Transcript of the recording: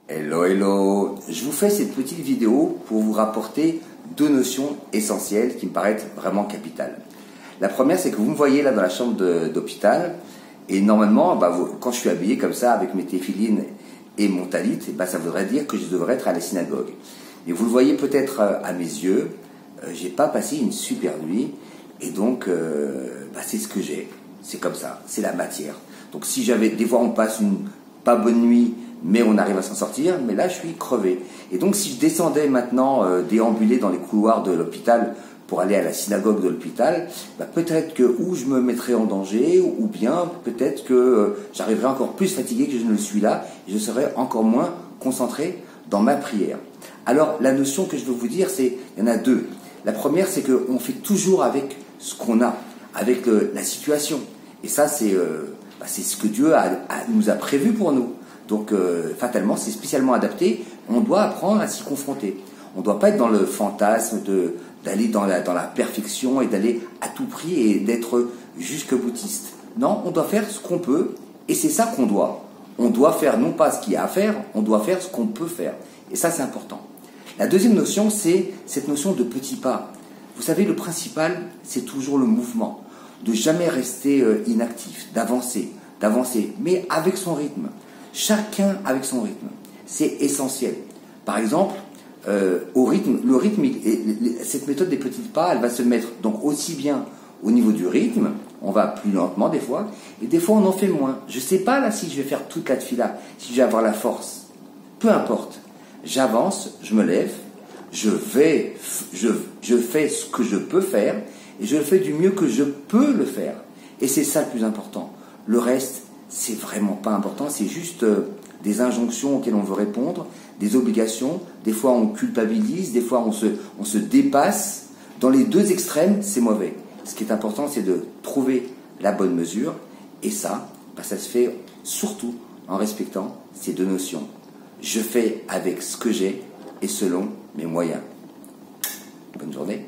Hello, hello. Je vous fais cette petite vidéo pour vous rapporter deux notions essentielles qui me paraissent vraiment capitales. La première, c'est que vous me voyez là dans la chambre d'hôpital et normalement, quand je suis habillé comme ça avec mes téphilines et mon talit, ça voudrait dire que je devrais être à la synagogue. Et vous le voyez peut-être à mes yeux, j'ai pas passé une super nuit et donc c'est ce que j'ai. C'est comme ça, c'est la matière. Donc si j'avais, des fois on passe une pas bonne nuit, mais on arrive à s'en sortir, mais là je suis crevé. Et donc si je descendais maintenant déambuler dans les couloirs de l'hôpital pour aller à la synagogue de l'hôpital, peut-être que ou je me mettrais en danger, ou bien peut-être que j'arriverais encore plus fatigué que je ne le suis là, et je serais encore moins concentré dans ma prière. Alors la notion que je veux vous dire, il y en a deux. La première, c'est qu'on fait toujours avec ce qu'on a, avec la situation. Et ça, c'est ce que Dieu nous a prévu pour nous. Donc, fatalement, c'est spécialement adapté. On doit apprendre à s'y confronter. On ne doit pas être dans le fantasme d'aller dans la perfection et d'aller à tout prix et d'être jusque-boutiste. Non, on doit faire ce qu'on peut et c'est ça qu'on doit. On doit faire non pas ce qu'il y a à faire, on doit faire ce qu'on peut faire. Et ça, c'est important. La deuxième notion, c'est cette notion de petits pas. Vous savez, le principal, c'est toujours le mouvement. De jamais rester inactif, d'avancer, mais avec son rythme. Chacun avec son rythme. C'est essentiel. Par exemple, cette méthode des petits pas, elle va se mettre donc aussi bien au niveau du rythme, on va plus lentement des fois, et des fois on en fait moins. Je ne sais pas là si je vais faire toute la tefila, si je vais avoir la force. Peu importe. J'avance, je me lève, je fais ce que je peux faire, et je le fais du mieux que je peux le faire. Et c'est ça le plus important. Le reste, c'est vraiment pas important, c'est juste des injonctions auxquelles on veut répondre, des obligations. Des fois on culpabilise, des fois on se dépasse. Dans les deux extrêmes, c'est mauvais. Ce qui est important, c'est de trouver la bonne mesure. Et ça, ça se fait surtout en respectant ces deux notions. Je fais avec ce que j'ai et selon mes moyens. Bonne journée.